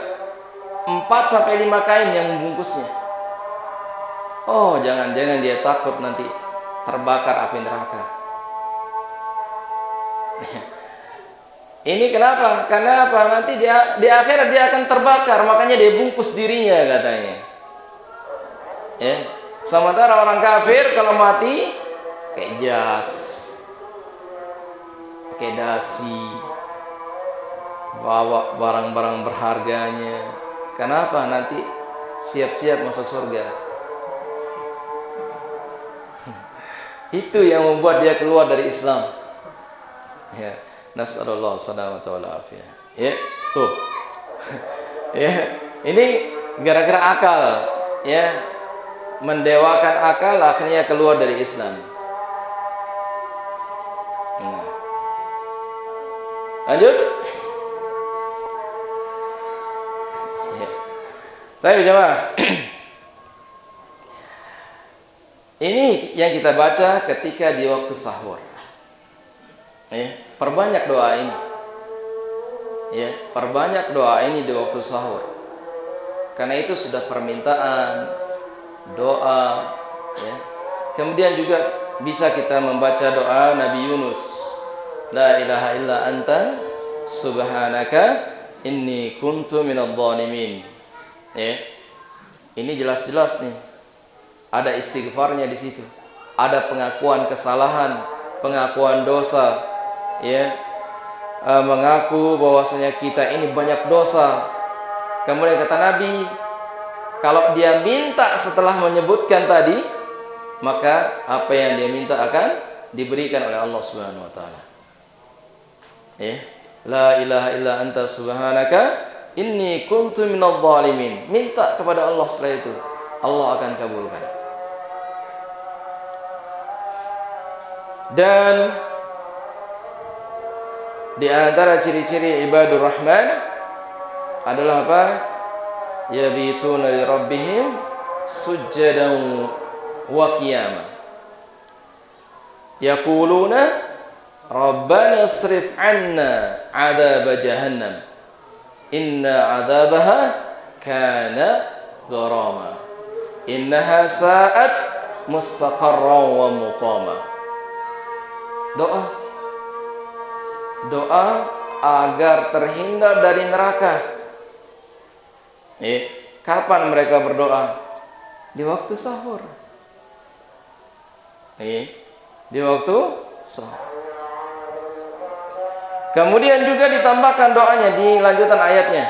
4 sampai 5 kain yang membungkusnya? Oh, jangan-jangan dia takut nanti terbakar api neraka. Ini kenapa? Karena apa? Nanti dia di akhirat dia akan terbakar, makanya dia bungkus dirinya katanya. Ya, sementara orang kafir kalau mati kayak jas, pakai dasi, bawa barang-barang berharganya. Kenapa? Nanti siap-siap masuk surga. Itu yang membuat dia keluar dari Islam. Ya, nasallallahu salamata wal afiyah. Ya, tuh. Ya, ini gara-gara akal, ya. Mendewakan akal, akhirnya keluar dari Islam. Nah. Lanjut. Ya. Baik, jemaah. Ini yang kita baca ketika di waktu sahur. Ya, perbanyak doa ini. Ya, perbanyak doa ini di waktu sahur. Karena itu sudah permintaan doa, ya. Kemudian juga bisa kita membaca doa Nabi Yunus, la ilaha illa anta subhanaka inni kuntu minadh dhalimin. Ya. Ini jelas-jelas nih ada istighfarnya di situ. Ada pengakuan kesalahan, pengakuan dosa, ya. Mengaku bahwasanya kita ini banyak dosa. Kemudian kata Nabi, kalau dia minta setelah menyebutkan tadi, maka apa yang dia minta akan diberikan oleh Allah Subhanahu wa taala. Ya. La ilaha illa anta subhanaka inni kuntu minadh dhalimin. Minta kepada Allah setelah itu, Allah akan kabulkan. Dan Di antara ciri-ciri ibadur rahman adalah apa? Yabituna li rabbihim sujjadan wa qiyama. Yaquluna rabbana isrif 'anna 'adzab jahannam. Inna 'adzabaha kana gharama. Innaha sa'at mustaqarran wa muqama. Doa agar terhindar dari neraka. Kapan mereka berdoa? Di waktu sahur. Di waktu sahur. Kemudian juga ditambahkan doanya di lanjutan ayatnya.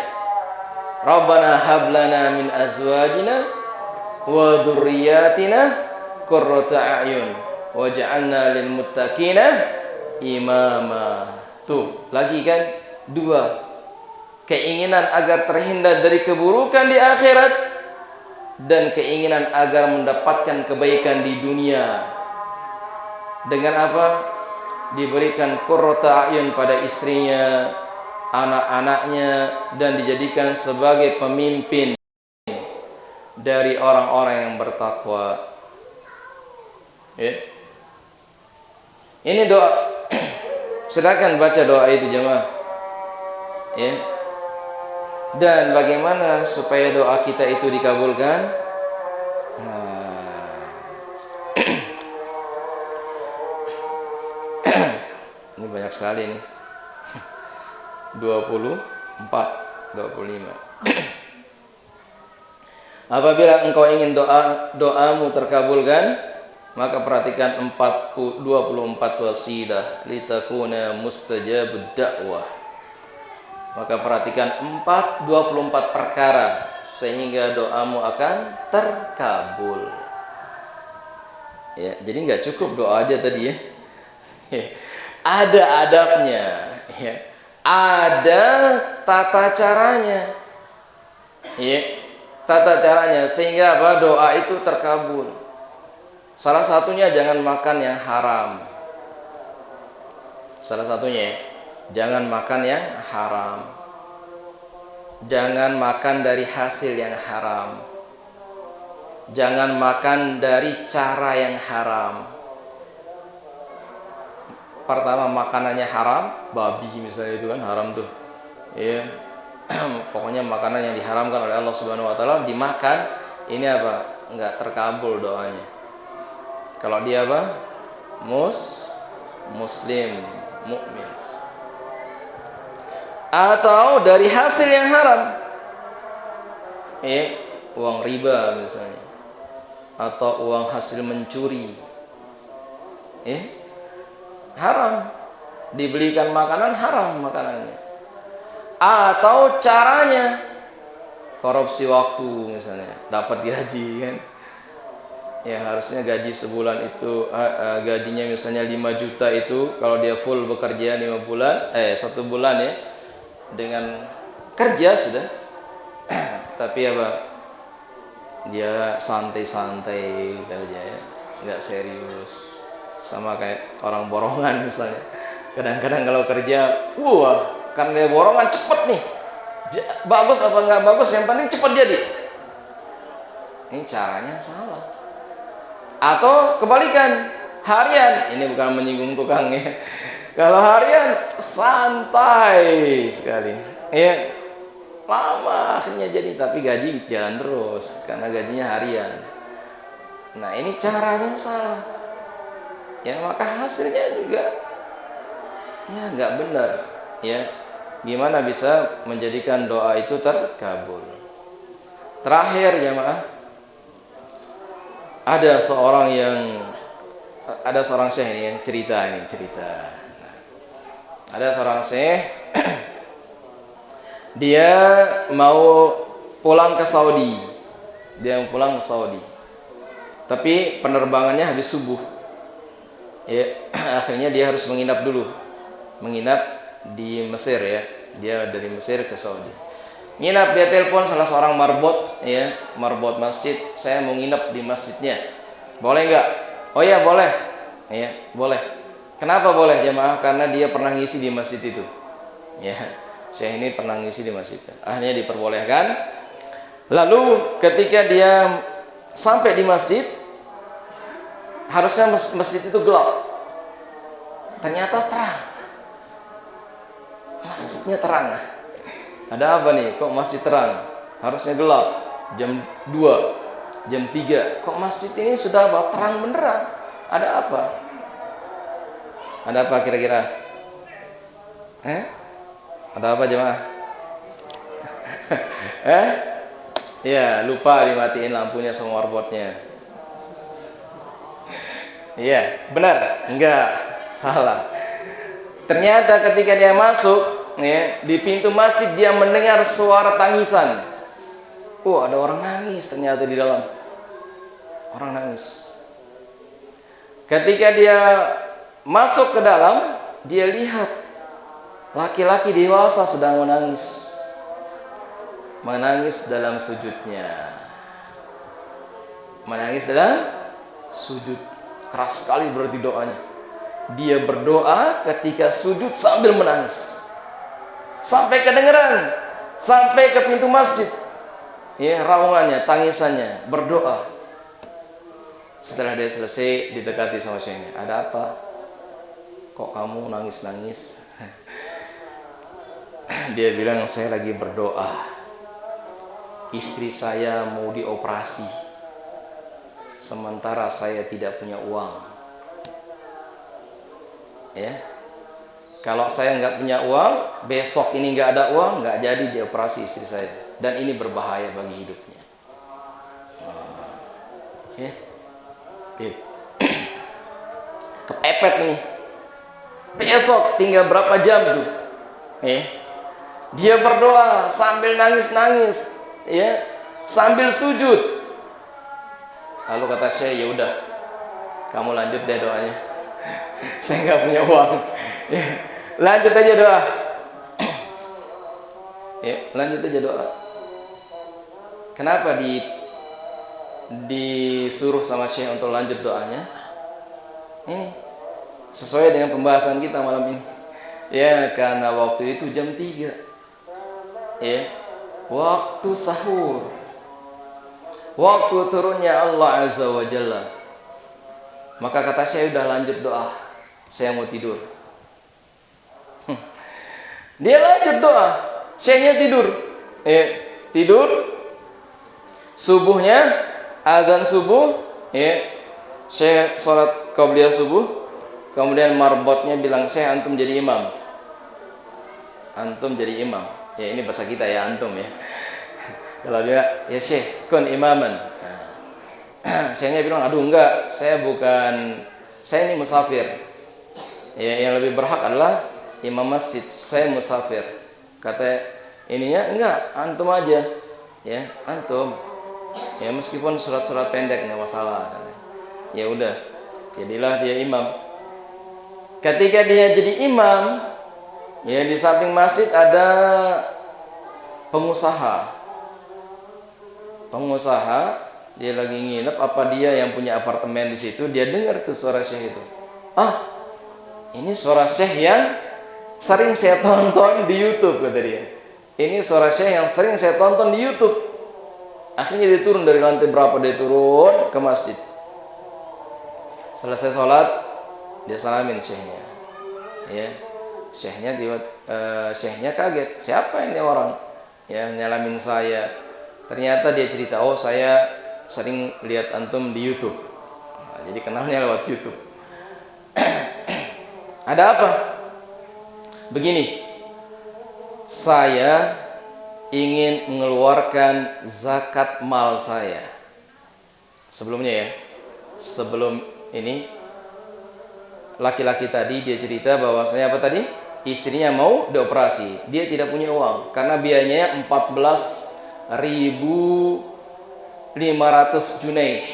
Rabbana hablana min azwajina wa dzurriyyatina qurrata a'yun waj'alna lil muttaqina imama. Tuh, lagi kan dua. Keinginan agar terhindar dari keburukan di akhirat dan keinginan agar mendapatkan kebaikan di dunia. Dengan apa? Diberikan qurrata a'yun pada istrinya, anak-anaknya, dan dijadikan sebagai pemimpin dari orang-orang yang bertakwa. Ini doa. Silakan baca doa itu jemaah. Dan bagaimana supaya doa kita itu dikabulkan? Ini banyak sekali nih. 24, 25. Apabila engkau ingin doamu terkabulkan, maka perhatikan 24 wasilah litakuna mustajabud da'wah. Maka perhatikan 24 perkara sehingga doamu akan terkabul. Jadi nggak cukup doa aja tadi ya. Ada adabnya, ada tata caranya. Tata caranya sehingga apa? Doa itu terkabul. Salah satunya jangan makan yang haram. Salah satunya jangan makan yang haram. Jangan makan dari hasil yang haram. Jangan makan dari cara yang haram. Pertama, makanannya haram, babi misalnya itu kan haram tuh. Pokoknya makanan yang diharamkan oleh Allah Subhanahu wa taala dimakan, ini apa? Enggak terkabul doanya. Kalau dia apa? Muslim, mukmin. Atau dari hasil yang haram. Uang riba misalnya. Atau uang hasil mencuri. Haram. Dibelikan makanan haram makanannya. Atau caranya korupsi waktu misalnya, dapat gaji kan. Harusnya gaji sebulan itu gajinya misalnya 5 juta itu kalau dia full bekerja 1 bulan ya. Dengan kerja sudah. Tapi apa? Dia santai-santai kerja ya, enggak serius. Sama kayak orang borongan misalnya. Kadang-kadang kalau kerja, karena dia borongan cepet nih. Bagus apa enggak bagus, yang penting cepet jadi. Ini caranya salah. Atau kebalikan, harian. Ini bukan menyinggung tukang ya. Kalau harian santai sekali. Lama akhirnya jadi, tapi gaji jalan terus karena gajinya harian. Nah, ini caranya salah. Maka hasilnya juga enggak benar. Gimana bisa menjadikan doa itu terkabul? Terakhir jemaah, ada seorang syekh ini cerita. Ada seorang syekh dia mau pulang ke Saudi. Tapi penerbangannya habis subuh. Akhirnya dia harus menginap di Mesir ya. Dia dari Mesir ke Saudi. Nginap, dia telepon salah seorang marbot marbot masjid, saya mau nginap di masjidnya. Boleh enggak? Oh ya, boleh. Boleh. Kenapa boleh jemaah? Karena dia pernah ngisi di masjid itu. Ya, Syekh ini pernah ngisi di masjid. Akhirnya diperbolehkan. Lalu ketika dia sampai di masjid, harusnya masjid itu gelap. Ternyata terang. Masjidnya terang. Ada apa nih? Kok masjid terang? Harusnya gelap. Jam 2, jam 3. Kok masjid ini sudah terang beneran? Ada apa? Ada apa kira-kira? Ada apa jemaah? Ya, lupa dimatiin lampunya sama warbotnya. Iya, benar? Enggak, salah. Ternyata ketika dia masuk, ya, di pintu masjid dia mendengar suara tangisan. Ada orang nangis ternyata di dalam. Orang nangis. Ketika dia masuk ke dalam, dia lihat laki-laki dewasa sedang menangis. Menangis dalam sujudnya. Menangis dalam sujud. Keras sekali berarti doanya. Dia berdoa ketika sujud sambil menangis. Sampai kedengeran, sampai ke pintu masjid. Ya, raungannya, tangisannya, berdoa. Setelah dia selesai, didekati sama syekhnya. Ada apa? Kok kamu nangis-nangis? Dia bilang, saya lagi berdoa. Istri saya mau dioperasi. Sementara saya tidak punya uang. Ya. Kalau saya nggak punya uang, besok ini nggak ada uang, nggak jadi dioperasi istri saya. Dan ini berbahaya bagi hidupnya. Ya. Kepepet nih. Besok tinggal berapa jam tuh? Dia berdoa sambil nangis-nangis, ya, sambil sujud. Lalu kata Syekh, ya udah, kamu lanjut deh doanya. Saya nggak punya uang. Ya, lanjut aja doa. Ya, lanjut aja doa. Kenapa disuruh sama Syekh untuk lanjut doanya? Ini sesuai dengan pembahasan kita malam ini. Ya, karena waktu itu jam 3. Ya, waktu sahur. Waktu turunnya Allah Azza wa Jalla. Maka kata Syekh, udah lanjut doa. Saya mau tidur. Dia lanjut doa. Syekhnya tidur. Tidur. Subuhnya, azan subuh, Syekh salat qabliyah subuh. Kemudian marbotnya bilang, Syekh antum jadi imam. Antum jadi imam. Ya, ini bahasa kita ya, antum ya. Kalau dia, ya Syekh, kun imaman. Syekhnya bilang, aduh enggak, saya ini musafir. Ya, yang lebih berhak adalah imam masjid. Saya musafir. Kata ininya, enggak, antum aja. Ya, antum. Ya, meskipun surat-surat pendek enggak masalah. Ya udah, jadilah dia imam. Ketika dia jadi imam, ya di samping masjid ada pengusaha. Dia lagi nginep, apa dia yang punya apartemen di situ, dia dengar tuh suara Syekh itu. Ini suara Syekh yang sering saya tonton di YouTube, kata dia. Ini suara Syekh yang sering saya tonton di YouTube. Akhirnya dia turun dari lantai berapa, dia turun ke masjid. Selesai sholat, dia salamin Syekhnya. Ya, Syekhnya kaget. Siapa ini orang? Ya, nyalamin saya. Ternyata dia cerita, saya sering lihat antum di YouTube. Jadi kenalnya lewat YouTube. Ada apa? Begini, saya ingin mengeluarkan zakat mal saya. Sebelumnya ya, sebelum ini laki-laki tadi dia cerita bahwasanya apa tadi? Istrinya mau dioperasi, dia tidak punya uang karena biayanya 14.500 junai.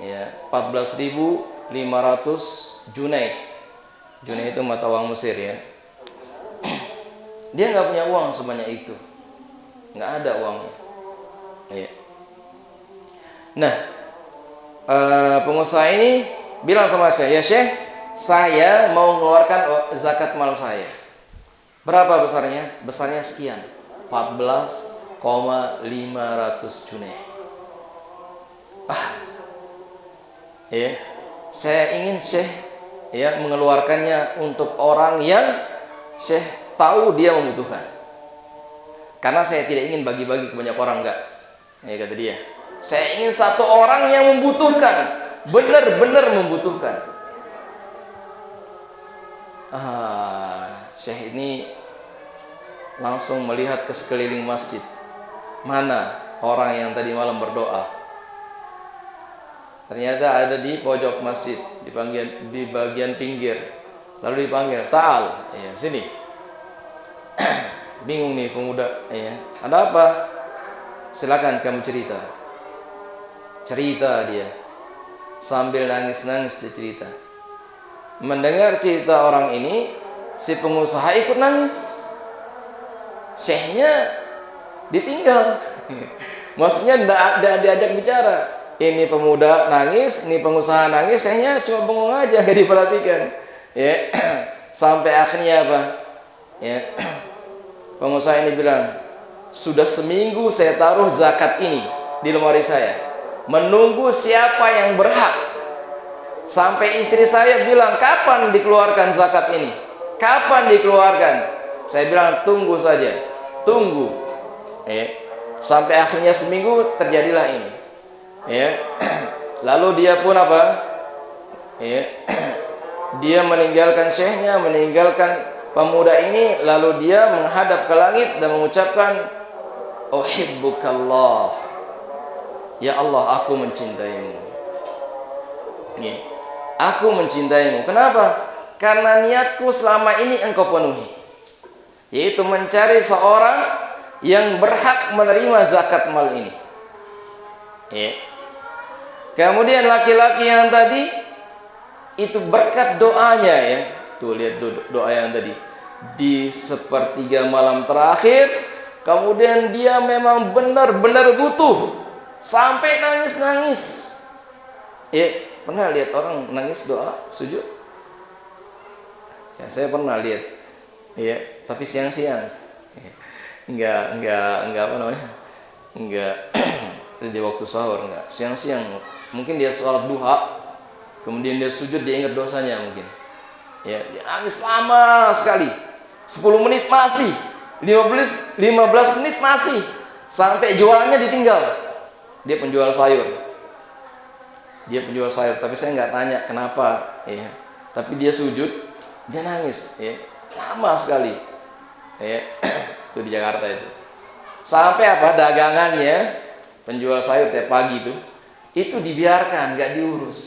Ya, 14.500 junai. Junai itu mata uang Mesir ya. Dia nggak punya uang sebanyak itu, nggak ada uangnya. Ya. Nah, pengusaha ini bilang sama saya, ya Syekh, saya mau mengeluarkan zakat mal saya. Berapa besarnya? Besarnya sekian, 14,500 junai. Ya, saya ingin Syekh ya mengeluarkannya untuk orang yang Syekh tahu dia membutuhkan. Karena saya tidak ingin bagi-bagi ke banyak orang, enggak. Ya kata dia. Saya ingin satu orang yang membutuhkan, benar-benar membutuhkan. Syekh ini langsung melihat ke sekeliling masjid. Mana orang yang tadi malam berdoa? Ternyata ada di pojok masjid, di bagian pinggir. Lalu dipanggil, "Ta'al." Ya, sini. Bingung nih pemuda, ya. Ada apa? Silakan kamu cerita. Cerita dia. Sambil nangis-nangis dia cerita. Mendengar cerita orang ini, si pengusaha ikut nangis. Syekhnya ditinggal. Maksudnya tidak diajak bicara. Ini pemuda nangis, ini pengusaha nangis, syekhnya cuma bengong aja, nggak diperhatikan. Ya, sampai akhirnya apa? Ya, pengusaha ini bilang, sudah seminggu saya taruh zakat ini di lemari saya, menunggu siapa yang berhak. Sampai istri saya bilang, kapan dikeluarkan zakat ini? Kapan dikeluarkan? Saya bilang, tunggu saja, tunggu. Ya, sampai akhirnya seminggu terjadilah ini. Ya, lalu dia pun apa? Ya, dia meninggalkan syekhnya, meninggalkan pemuda ini, lalu dia menghadap ke langit dan mengucapkan, "Uhibbukallah." Ya Allah, aku mencintaimu. Ya, aku mencintaimu. Kenapa? Karena niatku selama ini engkau penuhi, yaitu mencari seorang yang berhak menerima zakat mal ini. Ya. Kemudian laki-laki yang tadi itu berkat doanya, ya. Tuh lihat doa yang tadi. Di sepertiga malam terakhir, kemudian dia memang benar-benar butuh sampai nangis-nangis. Ya, pernah lihat orang nangis doa sujud? Ya, saya pernah lihat. Ya, tapi siang-siang. Ya. Enggak apa namanya? Enggak di waktu sahur, enggak. Siang-siang. Mungkin dia sholat duha, kemudian dia sujud, dia ingat dosanya mungkin. Ya, dia nangis lama sekali. 10 menit masih, 15 menit masih, sampai jualnya ditinggal. Dia penjual sayur. Tapi saya nggak tanya kenapa, ya. Tapi dia sujud, dia nangis, ya. Lama sekali. Ya, itu di Jakarta itu. Sampai apa? Dagangannya, penjual sayur tiap pagi itu dibiarkan, nggak diurus.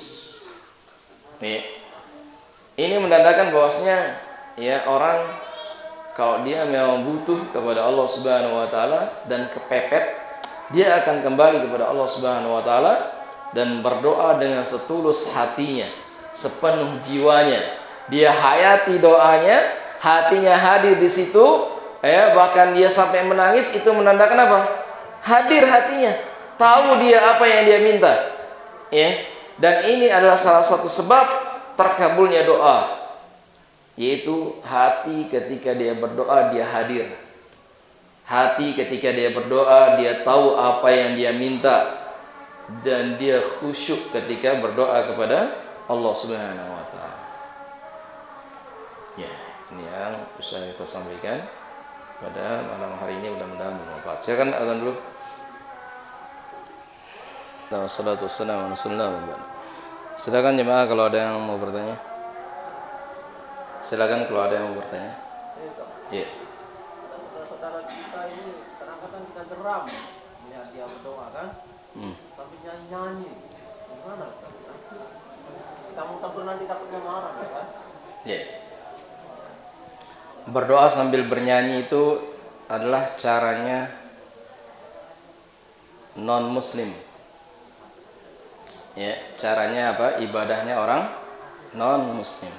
Nih, ini menandakan bahwasanya ya orang kalau dia memang butuh kepada Allah Subhanahu wa taala dan kepepet, dia akan kembali kepada Allah Subhanahu wa taala dan berdoa dengan setulus hatinya, sepenuh jiwanya. Dia hayati doanya, hatinya hadir di situ, ya, bahkan dia sampai menangis. Itu menandakan apa? Hadir hatinya, tahu dia apa yang dia minta, ya. Dan ini adalah salah satu sebab terkabulnya doa, yaitu hati ketika dia berdoa dia hadir. Hati ketika dia berdoa dia tahu apa yang dia minta, dan dia khusyuk ketika berdoa kepada Allah Subhanahu wa taala. Ya, ini yang bisa kita sampaikan pada malam hari ini, mudah-mudahan bermanfaat. Silakan azan dulu. Wassalatu wassalamu ala Rasulillah. Silakan jemaah kalau ada yang mau bertanya. Silakan kalau ada yang mau bertanya. Iya. Saudara-saudara kita ini kadang-kadang kita geram melihat dia berdoa kan, sampai nyanyi-nyanyi. Gimana Ustaz? Kita takut nanti takutnya marah ya kan? Iya. Berdoa sambil bernyanyi itu adalah caranya non-muslim. Ya, caranya apa? Ibadahnya orang non-muslim.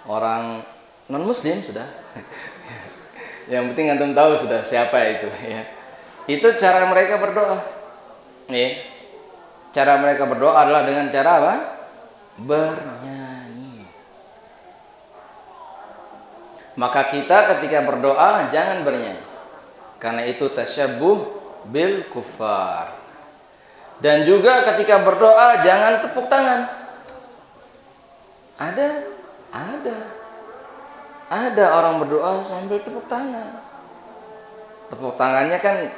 Orang non-muslim sudah. Yang penting antum tahu sudah siapa itu, ya. Itu cara mereka berdoa. Ya. Cara mereka berdoa adalah dengan cara apa? Bernyanyi. Maka kita ketika berdoa jangan bernyanyi. Karena itu tasyabbuh bil kuffar. Dan juga ketika berdoa jangan tepuk tangan. Ada orang berdoa sambil tepuk tangan. Tepuk tangannya kan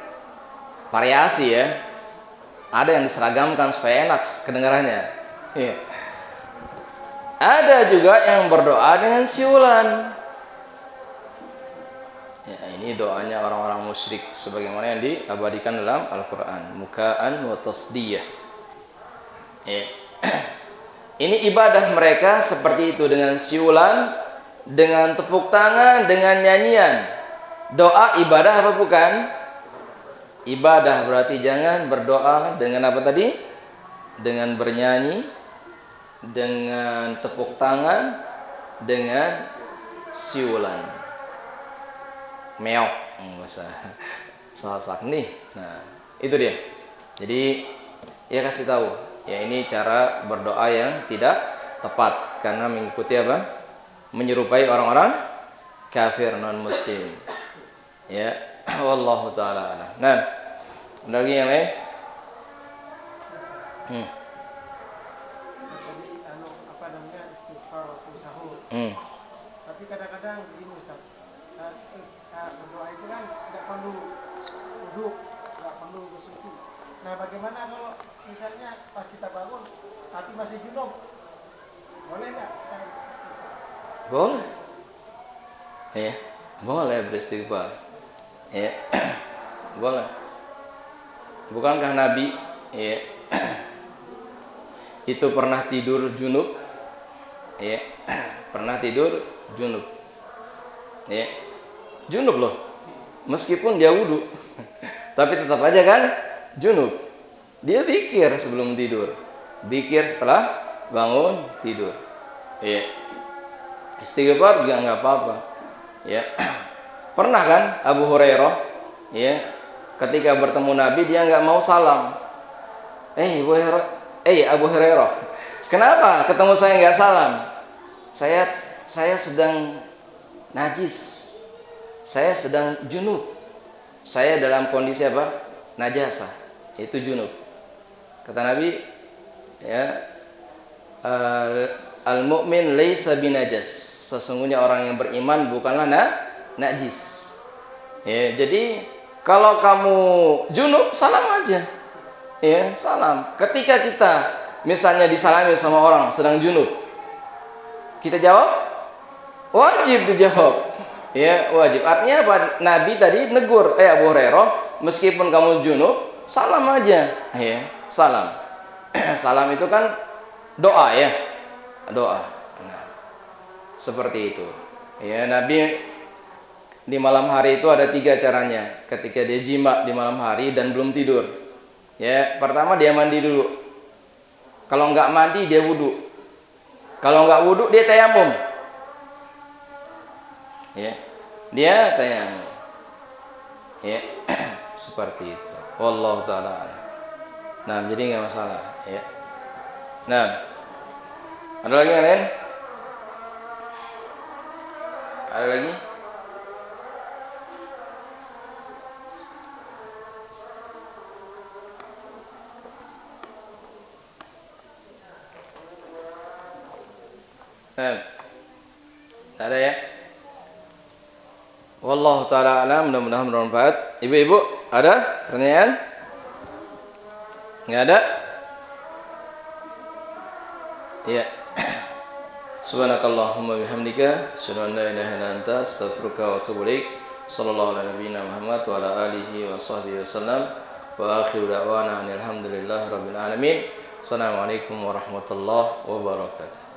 variasi ya. Ada yang diseragamkan supaya enak kedengarannya. Iya. Ada juga yang berdoa dengan siulan. Ya, ini doanya orang-orang musyrik sebagaimana yang diabadikan dalam Al-Qur'an, muka'an wa tasdiyah. Ya. Ini ibadah mereka seperti itu, dengan siulan, dengan tepuk tangan, dengan nyanyian. Doa ibadah apa bukan? Ibadah, berarti jangan berdoa dengan apa tadi? Dengan bernyanyi, dengan tepuk tangan, dengan siulan. Meok bahasa sasak nih. Nah, itu dia. Jadi ya kasih tahu, ya ini cara berdoa yang tidak tepat karena mengikuti apa? Menyerupai orang-orang kafir non muslim. Ya, wallahu taala alam. Nah, ada lagi yang lain? Tapi kadang-kadang begini Ustaz, berdoa itu kan tidak perlu duduk, tidak perlu bersuci. Nah, bagaimana kalau misalnya pas kita bangun tapi masih junub, boleh nggak? Boleh. Ya, boleh beristighfar. Ya, boleh. Bukankah Nabi ya itu pernah tidur junub? Ya, pernah tidur junub. Ya, junub loh. Meskipun dia wudu, tapi tetap aja kan junub. Dia zikir sebelum tidur, zikir setelah bangun tidur. Ya, istighfar juga nggak apa-apa. Ya, pernah kan Abu Hurairah, ya, ketika bertemu Nabi dia nggak mau salam. Abu Hurairah, kenapa ketemu saya nggak salam? Saya sedang najis. Saya sedang junub. Saya dalam kondisi apa? Najasah. Itu junub. Kata Nabi, ya, al-mu'min laisa binajas. Sesungguhnya orang yang beriman bukanlah najis. Ya, jadi kalau kamu junub, salam aja. Ya, salam. Ketika kita misalnya disalami sama orang sedang junub, kita jawab, wajib dijawab. Ya, wajib. Artinya apa? Nabi tadi negur, Abu Hurairah, meskipun kamu junub, salam aja. Ya, salam. Salam itu kan doa ya. Doa. Nah, seperti itu. Ya, Nabi di malam hari itu ada 3 caranya. Ketika dia jima di malam hari dan belum tidur. Ya, pertama dia mandi dulu. Kalau enggak mandi dia wudu. Kalau enggak wudu dia tayamum. Ya, dia tayamum. Ya, seperti itu. Wallahu taala. Nah, jadi enggak masalah, ya. Nah, ada lagi yang lain? Ada lagi? Nah, ada ya? Wallahu ta'ala alam, mudah-mudahan bermanfaat. Ibu-ibu, ada pertanyaan? Enggak ada? Ya. Subhanakallahumma bihamdika, asyhadu an la ilaha illa anta, astaghfiruka wa atubu ilaik. Sallallahu ala nabiyyina Muhammad wa ala alihi wa sahbihi wasallam. Wa akhiru da'wana alhamdulillahi rabbil alamin. Assalamualaikum warahmatullahi wabarakatuh.